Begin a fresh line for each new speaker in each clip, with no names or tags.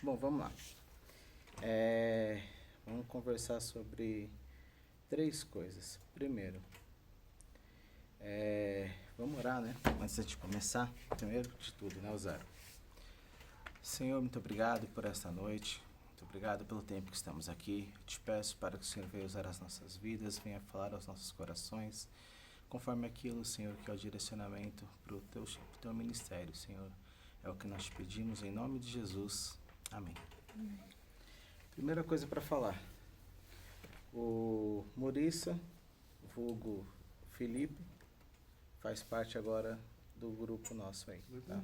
Bom, vamos lá. Vamos conversar sobre 3 coisas. Primeiro, vamos orar, né? Antes de começar, primeiro de tudo, né, o zero. Senhor, muito obrigado por esta noite. Muito obrigado pelo tempo que estamos aqui. Te peço para que o Senhor venha usar as nossas vidas, venha falar aos nossos corações, conforme aquilo, Senhor, que é o direcionamento para o teu ministério, Senhor. É o que nós te pedimos em nome de Jesus. Amém. Primeira coisa para falar. O Muriça, vulgo Felipe, faz parte agora do grupo nosso aí, tá?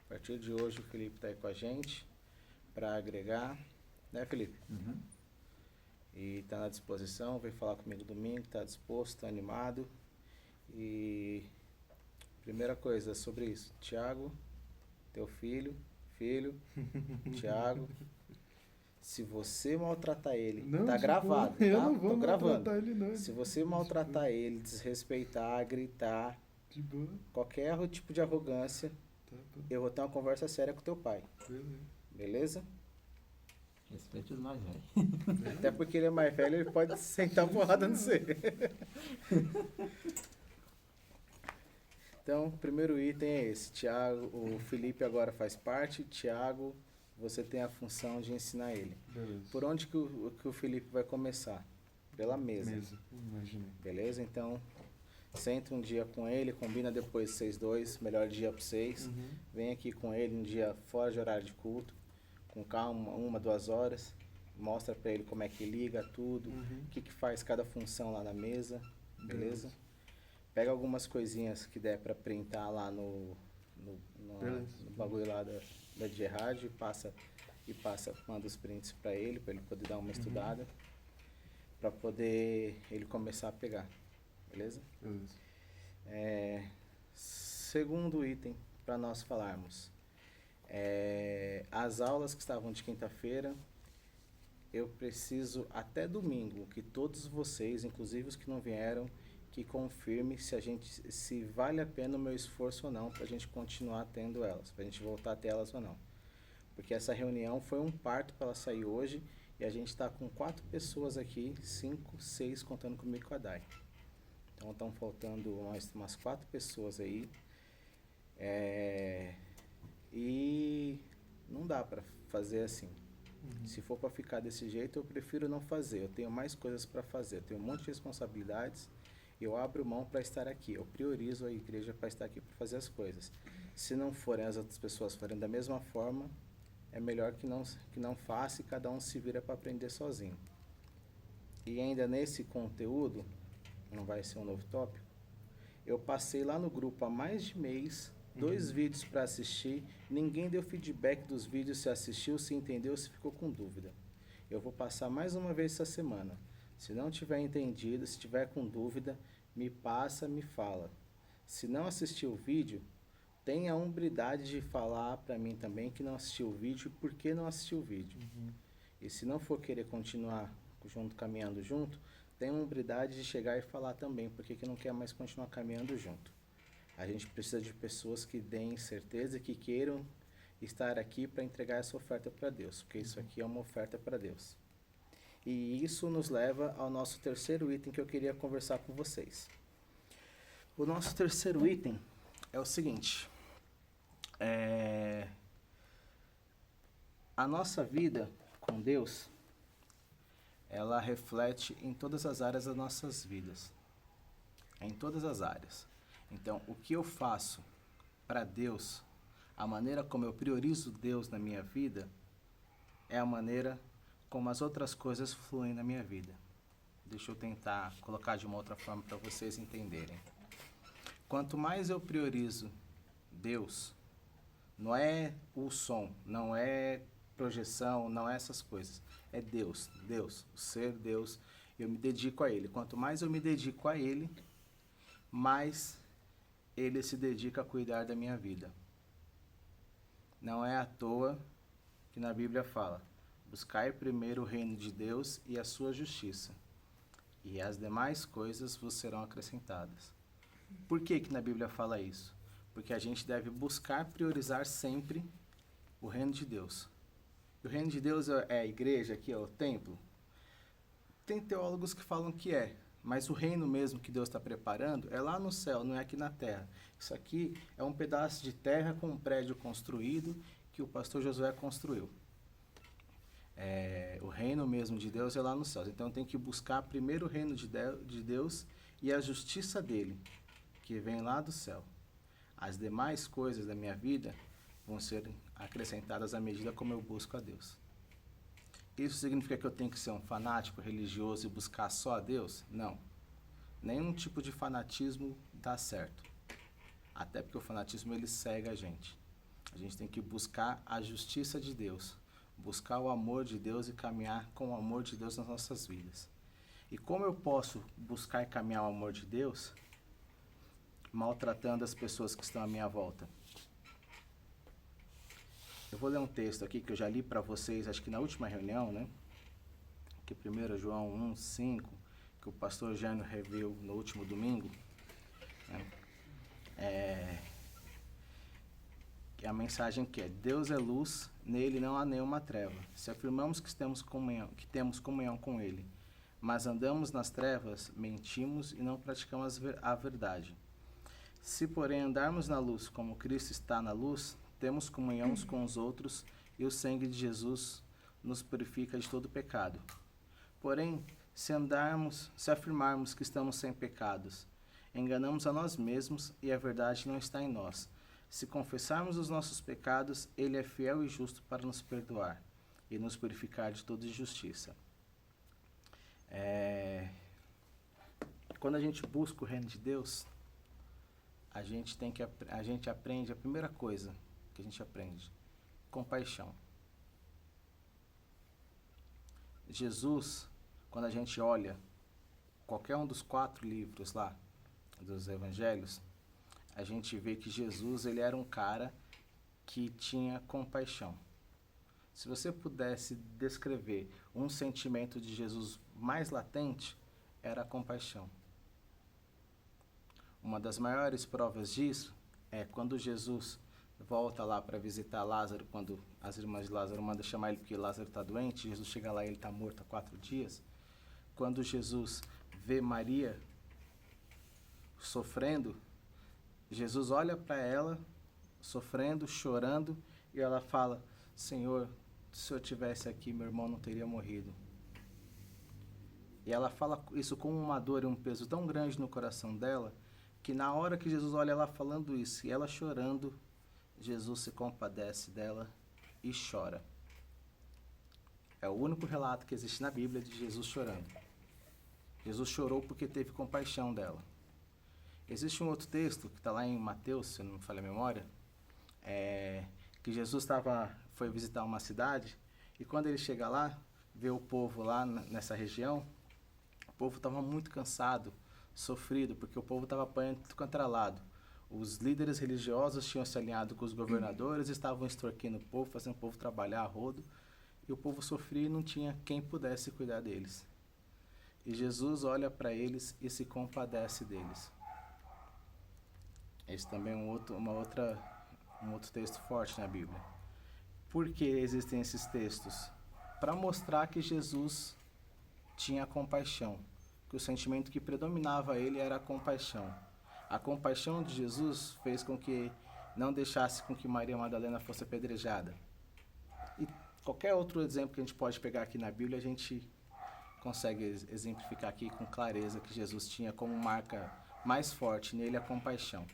A partir de hoje o Felipe está aí com a gente para agregar, né, Felipe?
Uhum.
E está na disposição, veio falar comigo domingo, está disposto, está animado. E primeira coisa sobre isso, Tiago, teu filho, Tiago, se você maltratar ele,
Não,
tá gravado,
eu
tá?
não vou
Tô gravando.
maltratar ele, não.
Se você maltratar ele, desrespeitar, gritar,
De boa.
qualquer tipo de arrogância,
Tá bom.
eu vou ter uma conversa séria com teu pai,
Beleza.
beleza?
Respeite os mais velhos.
Até porque ele é mais velho, ele pode sentar porrada no você. Então, o primeiro item é esse. Tiago, o Felipe agora faz parte. Tiago, você tem a função de ensinar ele.
Beleza.
Por onde que o Felipe vai começar? Pela mesa.
Imaginei.
Beleza? Então, senta um dia com ele, combina depois vocês dois, melhor dia para vocês.
Uhum.
Vem aqui com ele um dia fora de horário de culto, com calma, 1, 2 horas. Mostra para ele como é que liga tudo,
Uhum.
o que faz cada função lá na mesa, beleza?
Beleza.
Pega algumas coisinhas que der para printar lá no
Beleza.
bagulho lá da Gerard e passa, manda os prints para ele poder dar uma estudada, para poder ele começar a pegar, beleza?
Beleza.
Segundo item para nós falarmos, as aulas que estavam de quinta-feira, eu preciso até domingo que todos vocês, inclusive os que não vieram, que confirme se vale a pena o meu esforço ou não para a gente continuar tendo elas, para a gente voltar a ter elas ou não. Porque essa reunião foi um parto para ela sair hoje e a gente está com 4 pessoas aqui, 5, 6 contando comigo e com a Dai. Então estão faltando umas 4 pessoas aí. E não dá para fazer assim. Se for para ficar desse jeito, eu prefiro não fazer. Eu tenho mais coisas para fazer, eu tenho um monte de responsabilidades. Eu abro mão para estar aqui. Eu priorizo a igreja para estar aqui para fazer as coisas. Se não forem as outras pessoas forem da mesma forma, é melhor que não faça e cada um se vira para aprender sozinho. E ainda nesse conteúdo, não vai ser um novo tópico, eu passei lá no grupo há mais de mês, 2 vídeos para assistir, ninguém deu feedback dos vídeos, se assistiu, se entendeu, se ficou com dúvida. Eu vou passar mais uma vez essa semana. Se não tiver entendido, se tiver com dúvida, me passa, me fala. Se não assistiu o vídeo, tenha a hombridade de falar para mim também que não assistiu o vídeo e por que não assistiu o vídeo. E se não for querer continuar caminhando junto, tenha a hombridade de chegar e falar também por que não quer mais continuar caminhando junto. A gente precisa de pessoas que deem certeza, que queiram estar aqui para entregar essa oferta para Deus, porque isso aqui é uma oferta para Deus. E isso nos leva ao nosso terceiro item que eu queria conversar com vocês. O nosso terceiro item é o seguinte. A nossa vida com Deus, ela reflete em todas as áreas das nossas vidas. Em todas as áreas. Então, o que eu faço para Deus, a maneira como eu priorizo Deus na minha vida, é a maneira como as outras coisas fluem na minha vida. Deixa eu tentar colocar de uma outra forma para vocês entenderem. Quanto mais eu priorizo Deus, não é o som, não é projeção, não é essas coisas. É Deus, o ser Deus. Eu me dedico a Ele. Quanto mais eu me dedico a Ele, mais Ele se dedica a cuidar da minha vida. Não é à toa que na Bíblia fala: buscai primeiro o reino de Deus e a sua justiça, e as demais coisas vos serão acrescentadas. Por que na Bíblia fala isso? Porque a gente deve buscar priorizar sempre o reino de Deus. O reino de Deus é a igreja, aqui é o templo. Tem teólogos que falam que é, mas o reino mesmo que Deus está preparando é lá no céu, não é aqui na terra. Isso aqui é um pedaço de terra com um prédio construído que o pastor Josué construiu. O reino mesmo de Deus é lá nos céus. Então tem que buscar primeiro o reino de Deus e a justiça dele, que vem lá do céu. As demais coisas da minha vida vão ser acrescentadas à medida como eu busco a Deus. Isso significa que eu tenho que ser um fanático religioso e buscar só a Deus? Não. Nenhum tipo de fanatismo dá certo. Até porque o fanatismo ele cega a gente. A gente tem que buscar a justiça de Deus, buscar o amor de Deus e caminhar com o amor de Deus nas nossas vidas. E como eu posso buscar e caminhar o amor de Deus maltratando as pessoas que estão à minha volta? Eu vou ler um texto aqui que eu já li para vocês, acho que na última reunião, né? Que 1 João 1:5, que o pastor Jânio reviu no último domingo. Que é a mensagem que é: Deus é luz, nele não há nenhuma treva. Se afirmamos que temos comunhão com ele, mas andamos nas trevas, mentimos e não praticamos a verdade. Se, porém, andarmos na luz como Cristo está na luz, temos comunhão uns com os outros e o sangue de Jesus nos purifica de todo pecado. Porém, se afirmarmos que estamos sem pecados, enganamos a nós mesmos e a verdade não está em nós. Se confessarmos os nossos pecados, ele é fiel e justo para nos perdoar e nos purificar de toda injustiça. Quando a gente busca o reino de Deus, a gente aprende a primeira coisa que a gente aprende: compaixão. Jesus, quando a gente olha qualquer um dos 4 livros lá dos evangelhos, a gente vê que Jesus ele era um cara que tinha compaixão. Se você pudesse descrever um sentimento de Jesus mais latente, era a compaixão. Uma das maiores provas disso é quando Jesus volta lá para visitar Lázaro, quando as irmãs de Lázaro mandam chamar ele porque Lázaro está doente, Jesus chega lá e ele está morto há 4 dias. Quando Jesus vê Maria sofrendo, Jesus olha para ela, sofrendo, chorando, e ela fala: Senhor, se eu tivesse aqui, meu irmão não teria morrido. E ela fala isso com uma dor e um peso tão grande no coração dela, que na hora que Jesus olha ela falando isso e ela chorando, Jesus se compadece dela e chora. É o único relato que existe na Bíblia de Jesus chorando. Jesus chorou porque teve compaixão dela. Existe um outro texto que está lá em Mateus, se eu não me falha a memória, que Jesus foi visitar uma cidade e quando ele chega lá, vê o povo lá nessa região, o povo estava muito cansado, sofrido, porque o povo estava apanhando de tudo quanto era lado. Os líderes religiosos tinham se alinhado com os governadores, estavam extorquindo o povo, fazendo o povo trabalhar a rodo, e o povo sofria e não tinha quem pudesse cuidar deles. E Jesus olha para eles e se compadece deles. Esse também é um outro texto forte na Bíblia. Por que existem esses textos? Para mostrar que Jesus tinha compaixão, que o sentimento que predominava a ele era a compaixão. A compaixão de Jesus fez com que não deixasse com que Maria Madalena fosse apedrejada. E qualquer outro exemplo que a gente pode pegar aqui na Bíblia, a gente consegue exemplificar aqui com clareza que Jesus tinha como marca mais forte nele a compaixão.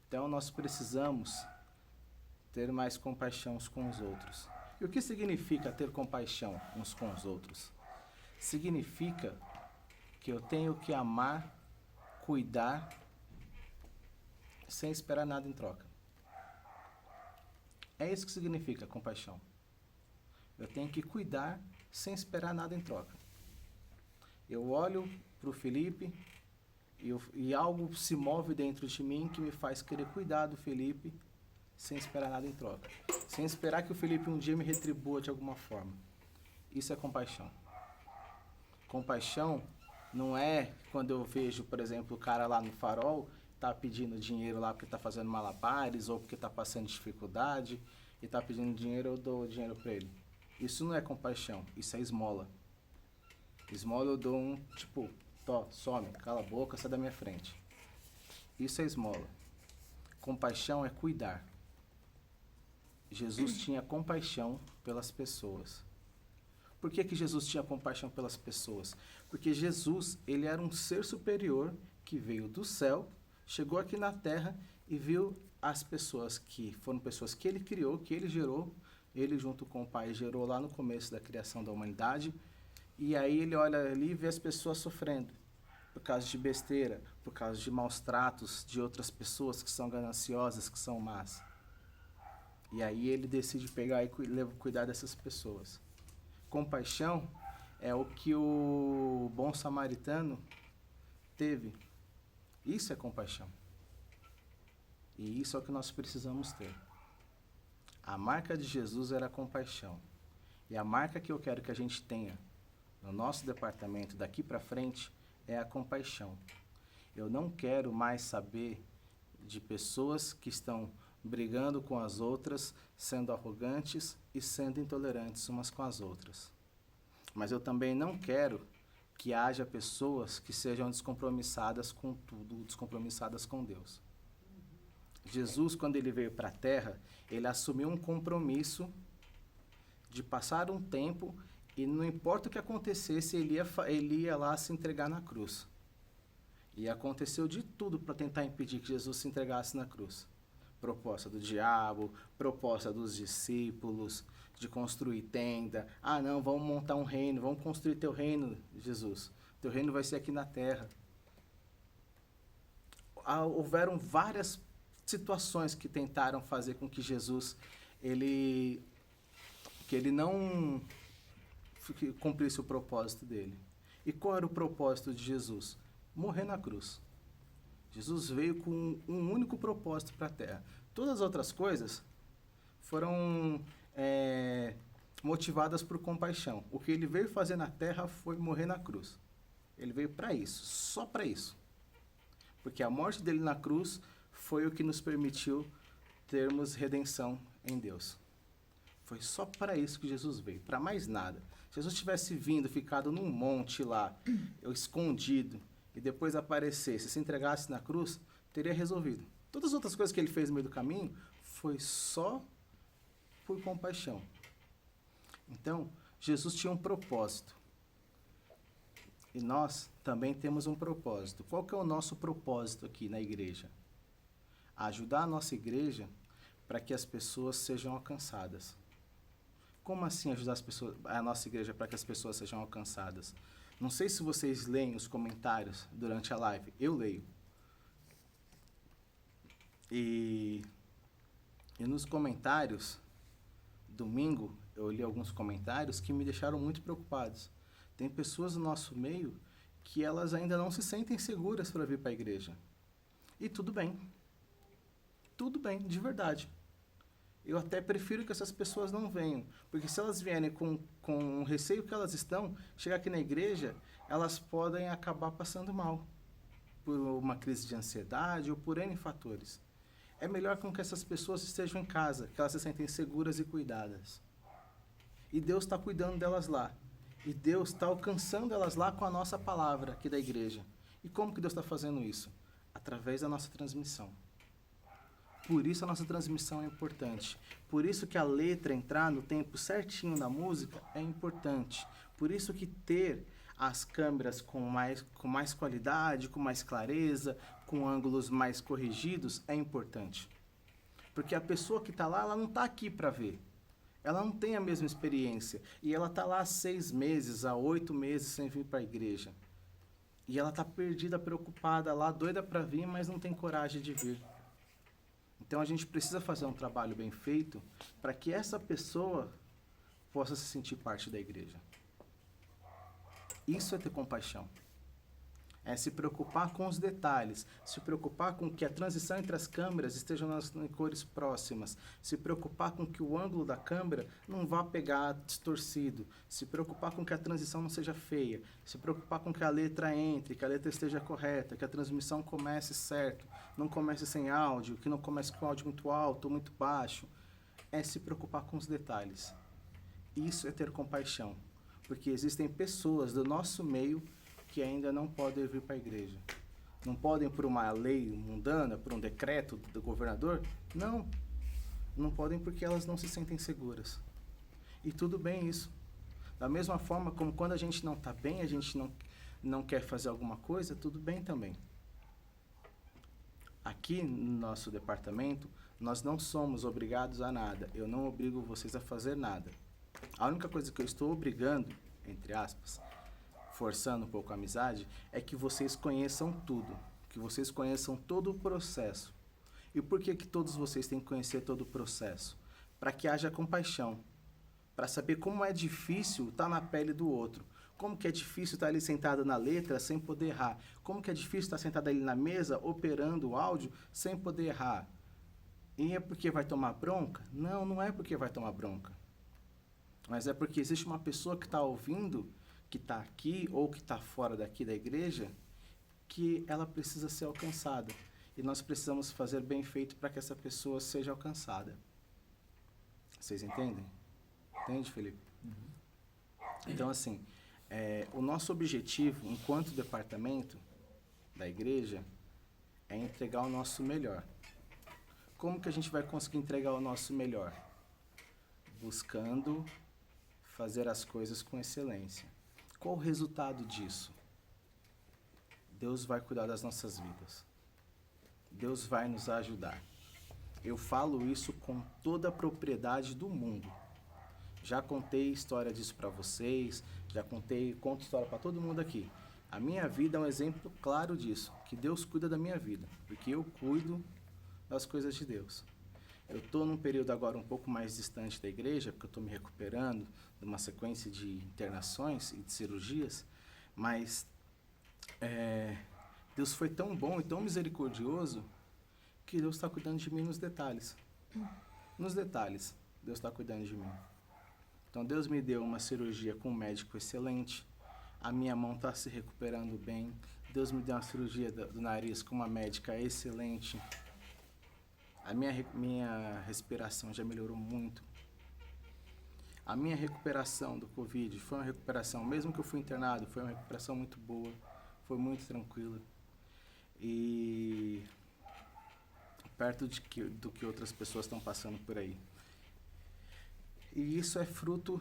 Então nós precisamos ter mais compaixão uns com os outros. E o que significa ter compaixão uns com os outros? Significa que eu tenho que amar, cuidar, sem esperar nada em troca. É isso que significa compaixão. Eu tenho que cuidar sem esperar nada em troca. Eu olho para o Felipe e algo se move dentro de mim que me faz querer cuidar do Felipe sem esperar nada em troca. Sem esperar que o Felipe um dia me retribua de alguma forma. Isso é compaixão. Compaixão não é quando eu vejo, por exemplo, o cara lá no farol tá pedindo dinheiro lá porque tá fazendo malabares ou porque tá passando dificuldade e tá pedindo dinheiro, eu dou dinheiro para ele. Isso não é compaixão, isso é esmola. Esmola eu dou um, tipo, some, cala a boca, sai da minha frente. Isso é esmola. Compaixão é cuidar. Jesus tinha compaixão pelas pessoas. Por que Jesus tinha compaixão pelas pessoas? Porque Jesus, ele era um ser superior que veio do céu, chegou aqui na terra e viu as pessoas que foram pessoas que ele criou, que ele gerou, ele junto com o Pai gerou lá no começo da criação da humanidade, e aí ele olha ali e vê as pessoas sofrendo por causa de besteira, por causa de maus tratos de outras pessoas que são gananciosas, que são más. E aí ele decide pegar e cuidar dessas pessoas. Compaixão é o que o bom samaritano teve. Isso é compaixão. E isso é o que nós precisamos ter. A marca de Jesus era a compaixão. E a marca que eu quero que a gente tenha no nosso departamento daqui para frente é a compaixão. Eu não quero mais saber de pessoas que estão brigando com as outras, sendo arrogantes e sendo intolerantes umas com as outras. Mas eu também não quero que haja pessoas que sejam descompromissadas com tudo, descompromissadas com Deus. Jesus, quando ele veio para a Terra, ele assumiu um compromisso de passar um tempo e não importa o que acontecesse, ele ia lá se entregar na cruz. E aconteceu de tudo para tentar impedir que Jesus se entregasse na cruz. Proposta do diabo, proposta dos discípulos, de construir tenda. Ah, não, vamos montar um reino, vamos construir teu reino, Jesus. Teu reino vai ser aqui na terra. Houveram várias situações que tentaram fazer com que Jesus, ele não cumprisse o propósito dele. E qual era o propósito de Jesus? Morrer na cruz. Jesus veio com um único propósito para a terra. Todas as outras coisas foram motivadas por compaixão. O que ele veio fazer na terra foi morrer na cruz. Ele veio para isso, só para isso. Porque a morte dele na cruz foi o que nos permitiu termos redenção em Deus. Foi só para isso que Jesus veio, para mais nada. Se Jesus tivesse vindo, ficado num monte lá, escondido, e depois aparecesse, se entregasse na cruz, teria resolvido. Todas as outras coisas que ele fez no meio do caminho foi só por compaixão. Então, Jesus tinha um propósito. E nós também temos um propósito. Qual que é o nosso propósito aqui na igreja? Ajudar a nossa igreja para que as pessoas sejam alcançadas. Como assim ajudar a nossa igreja para que as pessoas sejam alcançadas? Não sei se vocês leem os comentários durante a live. Eu leio. E nos comentários, domingo, eu li alguns comentários que me deixaram muito preocupados. Tem pessoas no nosso meio que elas ainda não se sentem seguras para vir para a igreja. E tudo bem. Tudo bem, de verdade. Eu até prefiro que essas pessoas não venham. Porque se elas vierem com o receio que elas estão, chegar aqui na igreja, elas podem acabar passando mal. Por uma crise de ansiedade ou por N fatores. É melhor com que essas pessoas estejam em casa, que elas se sentem seguras e cuidadas. E Deus está cuidando delas lá. E Deus está alcançando elas lá com a nossa palavra aqui da igreja. E como que Deus está fazendo isso? Através da nossa transmissão. Por isso a nossa transmissão é importante. Por isso que a letra entrar no tempo certinho na música é importante. Por isso que ter as câmeras com mais qualidade, com mais clareza, com ângulos mais corrigidos é importante. Porque a pessoa que está lá, ela não está aqui para ver. Ela não tem a mesma experiência. E ela está lá há 6 meses, há 8 meses sem vir para a igreja. E ela está perdida, preocupada lá, doida para vir, mas não tem coragem de vir. Então a gente precisa fazer um trabalho bem feito para que essa pessoa possa se sentir parte da igreja. Isso é ter compaixão. É se preocupar com os detalhes, se preocupar com que a transição entre as câmeras estejam nas cores próximas, se preocupar com que o ângulo da câmera não vá pegar distorcido, se preocupar com que a transição não seja feia, se preocupar com que a letra entre, que a letra esteja correta, que a transmissão comece certo, não comece sem áudio, que não comece com áudio muito alto ou muito baixo. É se preocupar com os detalhes. Isso é ter compaixão. Porque existem pessoas do nosso meio que ainda não podem vir para a igreja. Não podem por uma lei mundana, por um decreto do governador? Não. Não podem porque elas não se sentem seguras. E tudo bem isso. Da mesma forma como quando a gente não está bem, a gente não quer fazer alguma coisa, tudo bem também. Aqui no nosso departamento, nós não somos obrigados a nada. Eu não obrigo vocês a fazer nada. A única coisa que eu estou obrigando, entre aspas, forçando um pouco a amizade, é que vocês conheçam tudo. Que vocês conheçam todo o processo. E por que todos vocês têm que conhecer todo o processo? Para que haja compaixão. Para saber como é difícil estar na pele do outro. Como que é difícil estar ali sentado na letra sem poder errar. Como que é difícil estar sentado ali na mesa, operando o áudio, sem poder errar. E é porque vai tomar bronca? Não, não é porque vai tomar bronca. Mas é porque existe uma pessoa que está ouvindo, que está aqui ou que está fora daqui da igreja, que ela precisa ser alcançada. E nós precisamos fazer bem feito para que essa pessoa seja alcançada. Vocês entendem? Entende, Felipe? Então, assim, o nosso objetivo, enquanto departamento da igreja, é entregar o nosso melhor. Como que a gente vai conseguir entregar o nosso melhor? Buscando fazer as coisas com excelência. Qual o resultado disso? Deus vai cuidar das nossas vidas. Deus vai nos ajudar. Eu falo isso com toda a propriedade do mundo. Já contei história disso para vocês, conto história para todo mundo aqui. A minha vida é um exemplo claro disso, que Deus cuida da minha vida, porque eu cuido das coisas de Deus. Eu estou num período agora um pouco mais distante da igreja, porque eu estou me recuperando de uma sequência de internações e de cirurgias, mas Deus foi tão bom e tão misericordioso que Deus está cuidando de mim nos detalhes. Nos detalhes, Deus está cuidando de mim. Então, Deus me deu uma cirurgia com um médico excelente, a minha mão está se recuperando bem, Deus me deu uma cirurgia do nariz com uma médica excelente, a minha respiração já melhorou muito. A minha recuperação do Covid foi uma recuperação, mesmo que eu fui internado, foi uma recuperação muito boa, foi muito tranquila. E perto do que outras pessoas estão passando por aí. E isso é fruto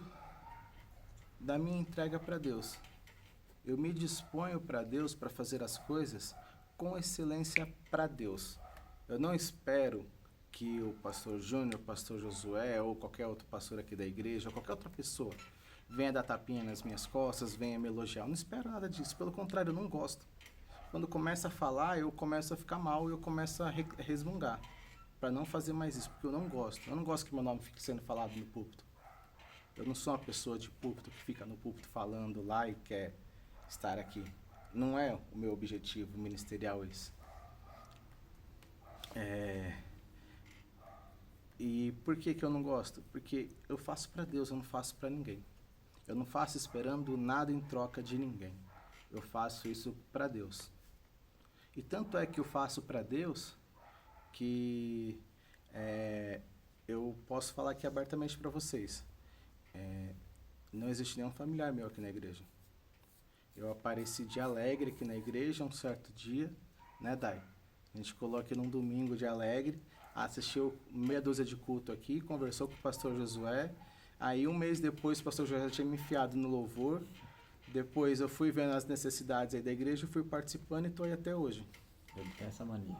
da minha entrega para Deus. Eu me disponho para Deus para fazer as coisas com excelência para Deus. Eu não espero que o pastor Júnior, o pastor Josué ou qualquer outro pastor aqui da igreja, ou qualquer outra pessoa, venha dar tapinha nas minhas costas, venha me elogiar. Eu não espero nada disso, pelo contrário, eu não gosto. Quando começa a falar, eu começo a ficar mal, eu começo a resmungar, para não fazer mais isso, porque eu não gosto. Eu não gosto que meu nome fique sendo falado no púlpito. Eu não sou uma pessoa de púlpito que fica no púlpito falando lá e quer estar aqui. Não é o meu objetivo ministerial esse. E por que eu não gosto? Porque eu faço para Deus, eu não faço para ninguém. Eu não faço esperando nada em troca de ninguém. Eu faço isso para Deus. E tanto é que eu faço para Deus que eu posso falar aqui abertamente para vocês. Não existe nenhum familiar meu aqui na igreja. Eu apareci de alegre aqui na igreja um certo dia, né, Dai? A gente colocou aqui num domingo de alegre, assistiu meia dúzia de culto aqui, conversou com o pastor Josué. Aí um mês depois o pastor Josué tinha me enfiado no louvor. Depois eu fui vendo as necessidades aí da igreja, fui participando e estou aí até hoje.
Eu tenho essa mania.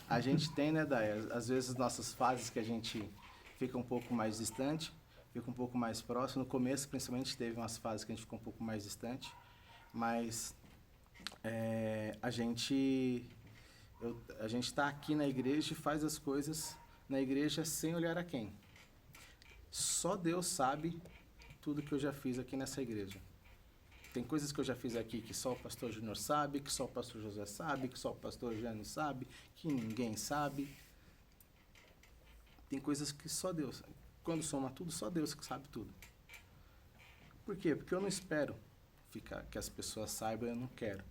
A gente tem, né, Dai? Às vezes nossas fases que a gente fica um pouco mais distante, fica um pouco mais próximo. No começo, principalmente, teve umas fases que a gente ficou um pouco mais distante. Mas a gente está aqui na igreja e faz as coisas na igreja sem olhar a quem. Só Deus sabe tudo que eu já fiz aqui nessa igreja. Tem coisas que eu já fiz aqui que só o pastor Júnior sabe, que só o pastor José sabe, que só o pastor Jânio sabe, que ninguém sabe. Tem coisas que só Deus. Quando soma tudo, só Deus que sabe tudo. Por quê? Porque eu não espero que as pessoas saibam, eu não quero.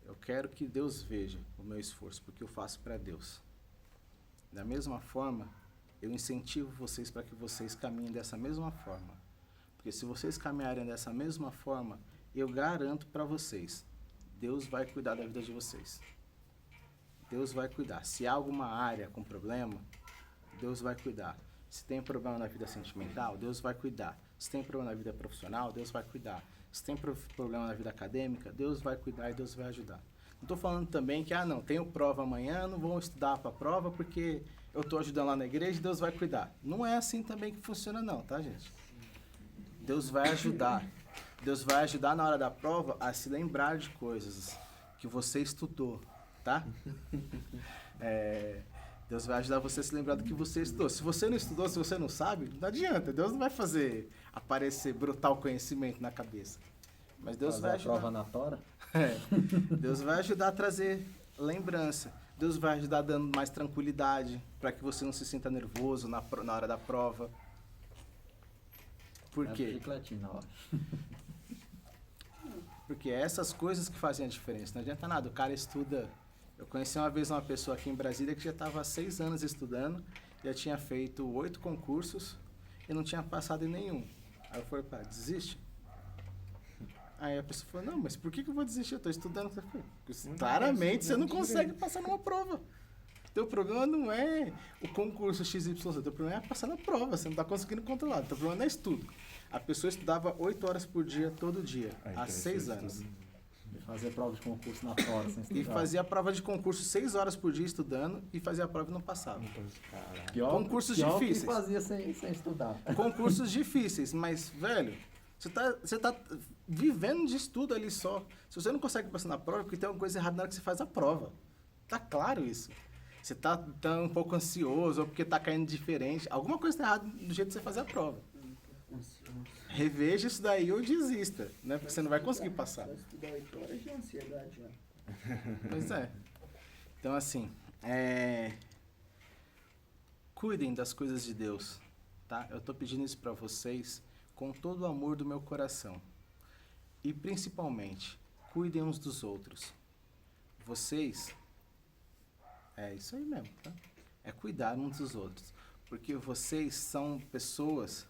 Eu quero que Deus veja o meu esforço, porque eu faço para Deus. Da mesma forma, eu incentivo vocês para que vocês caminhem dessa mesma forma. Porque se vocês caminharem dessa mesma forma, eu garanto para vocês, Deus vai cuidar da vida de vocês. Deus vai cuidar. Se há alguma área com problema, Deus vai cuidar. Se tem problema na vida sentimental, Deus vai cuidar. Se tem problema na vida profissional, Deus vai cuidar. Se tem problema na vida acadêmica, Deus vai cuidar e Deus vai ajudar. Não estou falando também que, não, tenho prova amanhã, não vou estudar para a prova porque eu estou ajudando lá na igreja e Deus vai cuidar. Não é assim também que funciona não, tá, gente? Deus vai ajudar. Deus vai ajudar na hora da prova a se lembrar de coisas que você estudou, tá? Deus vai ajudar você a se lembrar do que você estudou. Se você não estudou, se você não sabe, não adianta. Deus não vai fazer aparecer, brotar o conhecimento na cabeça. Mas Deus vai ajudar.
Prova na tora?
Deus vai ajudar a trazer lembrança. Deus vai ajudar dando mais tranquilidade para que você não se sinta nervoso na hora da prova. Por quê?
Na hora.
Porque é essas coisas que fazem a diferença. Não adianta nada. O cara estuda. Eu conheci uma vez uma pessoa aqui em Brasília que já estava há 6 anos estudando, já tinha feito 8 concursos e não tinha passado em nenhum. Aí eu falei, pá, desiste? Aí a pessoa falou, não, mas por que eu vou desistir? Eu estou estudando. Claramente você não consegue passar numa prova. Teu problema não é o concurso XYZ, teu problema é passar na prova, você não está conseguindo controlar. Teu problema não é estudo. A pessoa estudava 8 horas por dia, todo dia, há 6 anos.
Fazer prova de concurso na tora, sem estudar.
E fazia a prova de concurso 6 horas por dia estudando e fazia a prova e não passava. Concursos difíceis.
Que fazia sem estudar.
Concursos difíceis, mas, velho, você tá vivendo de estudo ali só. Se você não consegue passar na prova, é porque tem alguma coisa errada na hora que você faz a prova. Tá claro isso. Você tá um pouco ansioso, ou porque tá caindo diferente. Alguma coisa tá errada do jeito que você faz a prova. Reveja isso daí ou desista, né? Porque você não vai conseguir passar.
Só estudar 8 horas de ansiedade, já.
Pois é. Então, assim, cuidem das coisas de Deus, tá? Eu tô pedindo isso para vocês com todo o amor do meu coração. E, principalmente, cuidem uns dos outros. Vocês... É isso aí mesmo, tá? É cuidar uns dos outros. Porque vocês são pessoas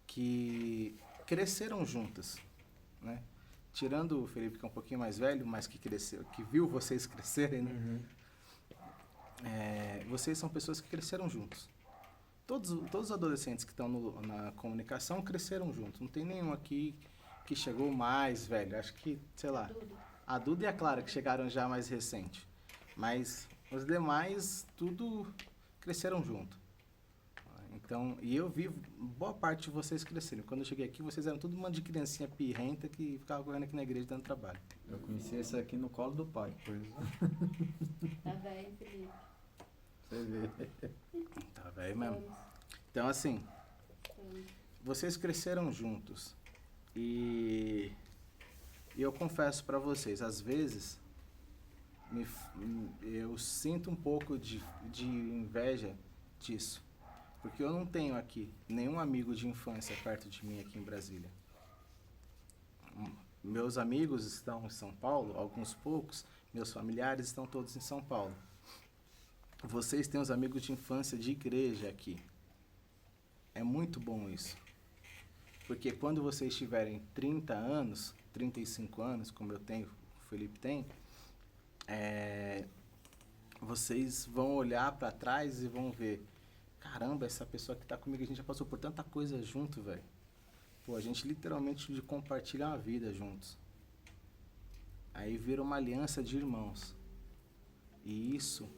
que cresceram juntas, né? Tirando o Felipe, que é um pouquinho mais velho, mas que cresceu, que viu vocês crescerem, né? Vocês são pessoas que cresceram juntos. Todos os adolescentes que estão na comunicação cresceram juntos. Não tem nenhum aqui que chegou mais velho. Acho que, sei lá, a Duda e a Clara que chegaram já mais recente. Mas os demais, tudo cresceram junto. Então, e eu vi boa parte de vocês crescerem. Quando eu cheguei aqui, vocês eram tudo um monte de criancinha pirrenta que ficava correndo aqui na igreja dando trabalho.
Eu conheci esse aqui no colo do pai.
Tá velho, Felipe.
Você vê.
Tá velho mesmo. Então, assim, vocês cresceram juntos. E eu confesso pra vocês, às vezes, eu sinto um pouco de inveja disso. Porque eu não tenho aqui nenhum amigo de infância perto de mim aqui em Brasília. Meus amigos estão em São Paulo, alguns poucos. Meus familiares estão todos em São Paulo. Vocês têm os amigos de infância de igreja aqui. É muito bom isso. Porque quando vocês tiverem 30 anos, 35 anos, como eu tenho, o Felipe tem, vocês vão olhar para trás e vão ver, caramba, essa pessoa que tá comigo, a gente já passou por tanta coisa junto, velho. Pô, a gente literalmente compartilha uma vida juntos. Aí vira uma aliança de irmãos. E isso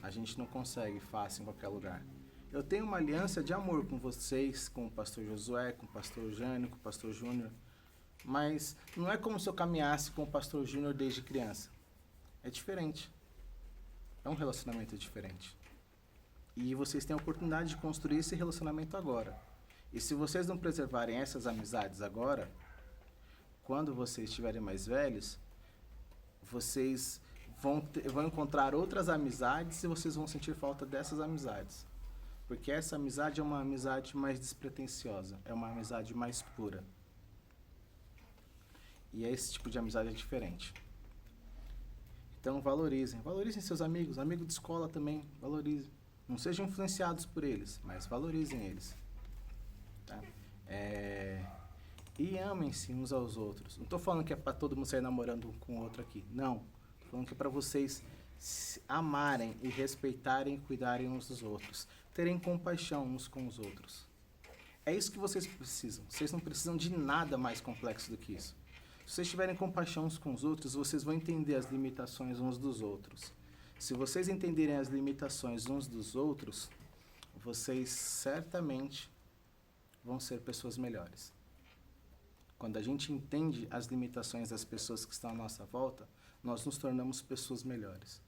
a gente não consegue fácil em qualquer lugar. Eu tenho uma aliança de amor com vocês, com o pastor Josué, com o pastor Jânio, com o pastor Júnior. Mas não é como se eu caminhasse com o pastor Júnior desde criança. É diferente. É um relacionamento diferente. E vocês têm a oportunidade de construir esse relacionamento agora. E se vocês não preservarem essas amizades agora, quando vocês estiverem mais velhos, vocês vão encontrar outras amizades e vocês vão sentir falta dessas amizades. Porque essa amizade é uma amizade mais despretensiosa, é uma amizade mais pura. E esse tipo de amizade é diferente. Então valorizem seus amigos, amigo de escola também, valorizem. Não sejam influenciados por eles, mas valorizem eles. Tá? E amem-se uns aos outros. Não estou falando que é para todo mundo sair namorando um com o outro aqui. Não. Estou falando que é para vocês se amarem e respeitarem e cuidarem uns dos outros. Terem compaixão uns com os outros. É isso que vocês precisam. Vocês não precisam de nada mais complexo do que isso. Se vocês tiverem compaixão uns com os outros, vocês vão entender as limitações uns dos outros. Se vocês entenderem as limitações uns dos outros, vocês certamente vão ser pessoas melhores. Quando a gente entende as limitações das pessoas que estão à nossa volta, nós nos tornamos pessoas melhores.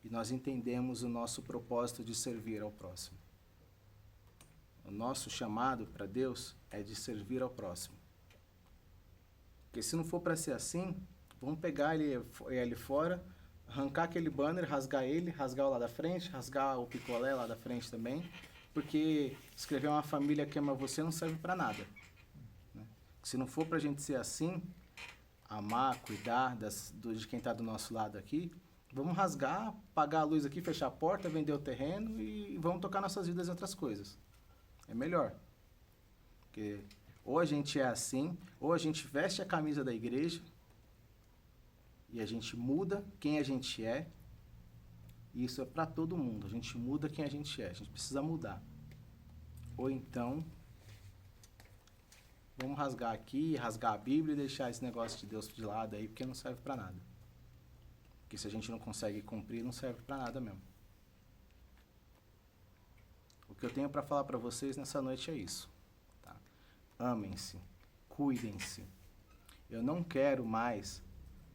E nós entendemos o nosso propósito de servir ao próximo. O nosso chamado para Deus é de servir ao próximo. Porque se não for para ser assim, vamos pegar ele ali fora, arrancar aquele banner, rasgar ele, rasgar o lá da frente, rasgar o picolé lá da frente também, porque escrever uma família que ama você não serve para nada. Né? Se não for para a gente ser assim, amar, cuidar de quem está do nosso lado aqui, vamos rasgar, apagar a luz aqui, fechar a porta, vender o terreno e vamos tocar nossas vidas em outras coisas. É melhor. Porque ou a gente é assim, ou a gente veste a camisa da igreja e a gente muda quem a gente é. E isso é para todo mundo. A gente muda quem a gente é. A gente precisa mudar. Ou então, vamos rasgar aqui, rasgar a Bíblia e deixar esse negócio de Deus de lado aí, porque não serve para nada. Porque se a gente não consegue cumprir, não serve para nada mesmo. O que eu tenho para falar para vocês nessa noite é isso. Tá? Amem-se, cuidem-se. Eu não quero mais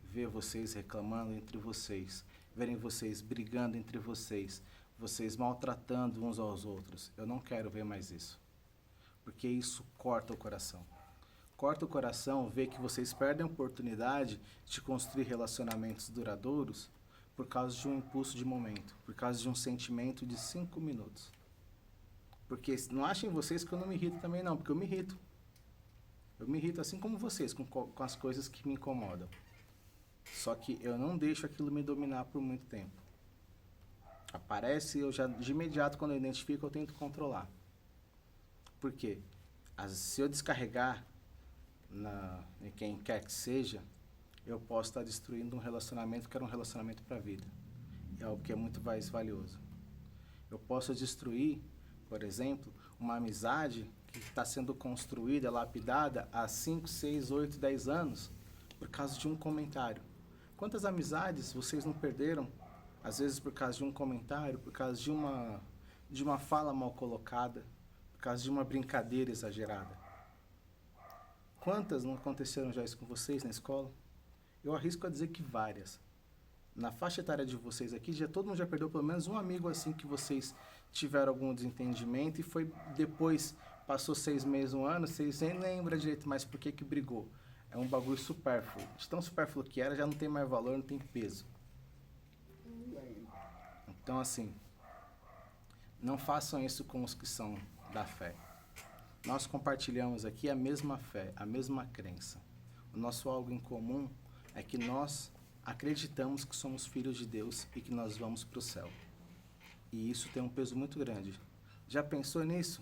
ver vocês reclamando entre vocês, verem vocês brigando entre vocês, vocês maltratando uns aos outros. Eu não quero ver mais isso. Porque isso corta o coração. Corta o coração ver que vocês perdem a oportunidade de construir relacionamentos duradouros por causa de um impulso de momento, por causa de um sentimento de 5 minutos. Porque não achem vocês que eu não me irrito também não, porque eu me irrito. Eu me irrito assim como vocês, com as coisas que me incomodam. Só que eu não deixo aquilo me dominar por muito tempo. Aparece, eu já de imediato quando eu identifico, eu tento controlar. Por quê? Se eu descarregar em quem quer que seja, eu posso estar destruindo um relacionamento que era um relacionamento para a vida. É algo que é muito mais valioso. Eu posso destruir, por exemplo, uma amizade que está sendo construída, lapidada há 5, 6, 8, 10 anos por causa de um comentário. Quantas amizades vocês não perderam, às vezes por causa de um comentário, por causa de uma fala mal colocada, por causa de uma brincadeira exagerada? Quantas não aconteceram já isso com vocês na escola? Eu arrisco a dizer que várias. Na faixa etária de vocês aqui, todo mundo já perdeu pelo menos um amigo assim que vocês tiveram algum desentendimento e foi depois, passou 6 meses, 1 ano, vocês nem lembram direito mais por que brigou. É um bagulho supérfluo. De tão supérfluo que era, já não tem mais valor, não tem peso. Então, assim, não façam isso com os que são da fé. Nós compartilhamos aqui a mesma fé, a mesma crença. O nosso algo em comum é que nós acreditamos que somos filhos de Deus e que nós vamos para o céu. E isso tem um peso muito grande. Já pensou nisso?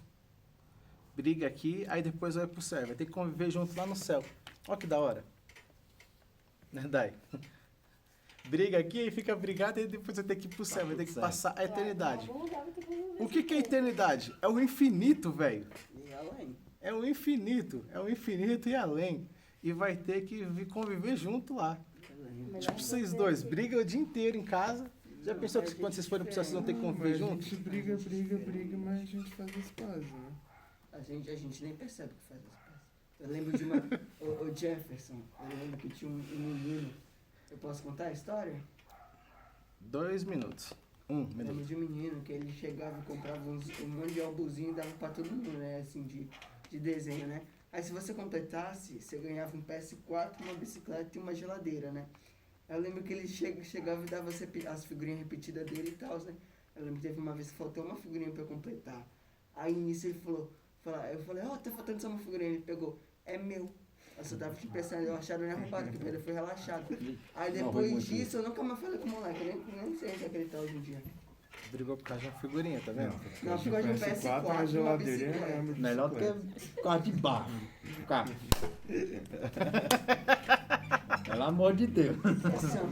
Briga aqui, aí depois vai para o céu. Vai ter que conviver junto lá no céu. Olha que da hora. Né, Dai? Briga aqui e fica brigado e depois vai ter que ir pro céu. Vai ter que passar a eternidade. O que é eternidade? É o infinito, velho.
E além.
É o infinito. É o infinito e além. E vai ter que conviver junto lá. Tipo, vocês dois brigam o dia inteiro em casa. Já pensou que quando vocês forem pro céu, vocês vão ter que conviver juntos?
A gente briga, mas a gente faz as pazes, né?
A gente nem percebe que faz as pazes. Eu lembro de uma... o Jefferson, eu lembro que tinha um menino... Eu posso contar a história?
2 minutos. 1
Eu
minuto.
lembro de um menino que ele chegava e comprava um monte de álbumzinho e dava pra todo mundo, né? Assim, de desenho, né? Aí se você completasse, você ganhava um PS4, uma bicicleta e uma geladeira, né? Eu lembro que ele chegava e dava as figurinhas repetidas dele e tal, né? Eu lembro que teve uma vez que faltou uma figurinha pra eu completar. Aí nisso ele falou, eu falei, tá faltando só uma figurinha. Ele pegou, é meu. Eu só tava te pensando, eu achava nem arrombado, porque ele foi relaxado. Aí depois disso, eu nunca mais falei com o moleque, eu nem sei onde é que ele tá hoje em dia.
brigou por causa de uma figurinha, tá vendo?
Não, ficou de um PS4
uma
uma
geladeira
bicicleta.
é uma
Melhor do
bicicleta.
que carro de barro. Carro. Pelo amor de Deus.
Assim, ó.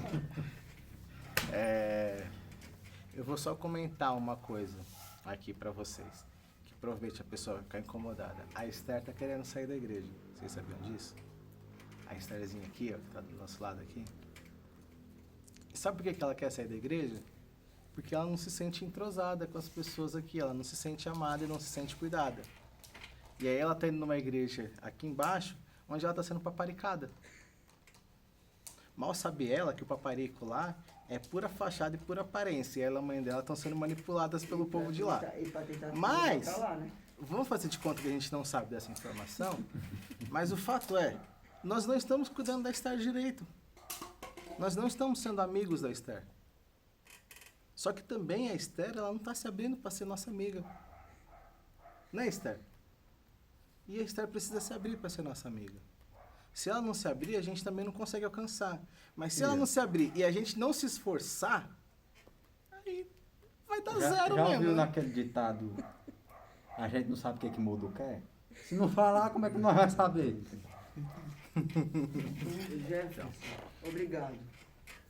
Eu vou só comentar uma coisa aqui pra vocês, que provavelmente a pessoa vai ficar incomodada. A Esther tá querendo sair da igreja. Vocês sabiam disso? A Estherzinha aqui, ó, que tá do nosso lado aqui. E sabe por que que ela quer sair da igreja? Porque ela não se sente entrosada com as pessoas aqui, ela não se sente amada e não se sente cuidada. E aí ela tá indo numa igreja aqui embaixo, onde ela tá sendo paparicada. Mal sabe ela que o paparico lá é pura fachada e pura aparência. E ela e a mãe dela estão sendo manipuladas pelo povo de lá.
E pra tentar
Mas-
pra lá, né?
Vamos fazer de conta que a gente não sabe dessa informação, mas o fato é, nós não estamos cuidando da Esther direito. Nós não estamos sendo amigos da Esther. Só que também a Esther, ela não está se abrindo para ser nossa amiga. Né, Esther? E a Esther precisa se abrir para ser nossa amiga. Se ela não se abrir, a gente também não consegue alcançar. Mas se ela não se abrir e a gente não se esforçar, aí vai dar zero
já
mesmo.
ouviu
né?
naquele ditado, a gente não sabe o que mudo quer? Se não falar, como é que nós vamos saber?
Jefferson, obrigado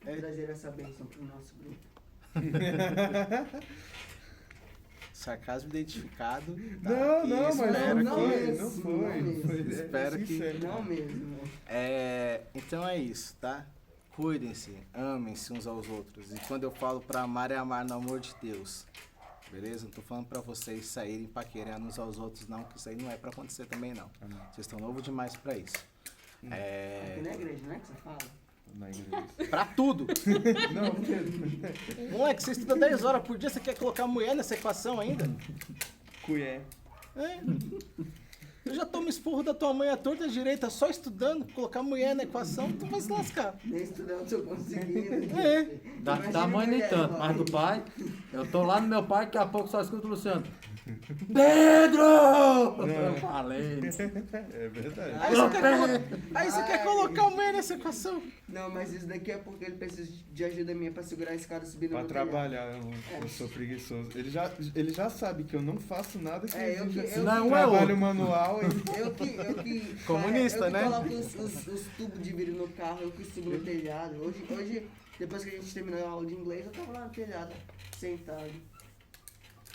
por trazer essa bênção pro nosso grupo.
Sarcasmo identificado. tá?
Não,
E
não, mas
espero
não
que-
foi,
mesmo,
não foi.
não mesmo.
Foi,
Espero que-
sincero.
Não mesmo.
Então é isso, tá? Cuidem-se, amem-se uns aos outros. E quando eu falo pra amar, é amar no amor de Deus. Beleza? Não tô falando pra vocês saírem paquerando uns aos outros, não, que isso aí não é pra acontecer também, não. Vocês estão novos demais pra isso.
Aqui na igreja, não é que você fala?
Na igreja.
Pra tudo!
Não, porque...
Moleque, você estuda 10 horas por dia, você quer colocar mulher nessa equação ainda?
Colher.
É. Eu já tomo esporro da tua mãe à torta direita só estudando, colocar mulher na equação, tu vai se lascar.
Nem estudando se eu conseguindo.
É.
Da mãe nem tanto, mas do pai, eu tô lá no meu pai, daqui a pouco só escuto o Luciano. Pedro! Eu falei.
É verdade.
Aí você quer colocar mulher nessa equação?
Não, mas isso daqui é porque ele precisa de ajuda minha pra segurar a escada subindo
Pra
no telhado.
trabalhar, eu sou preguiçoso. Ele já sabe que eu não faço nada que
É, eu que-
exija
eu
Não,
que-
um é
trabalho
outro.
manual e
Eu que
Comunista,
eu que
né?
coloco os tubos de vidro no carro, eu que subo no telhado. Hoje, depois que a gente terminou a aula de inglês, eu tava lá no telhado, sentado.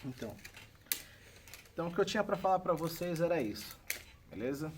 Então, o que eu tinha pra falar pra vocês era isso. Beleza?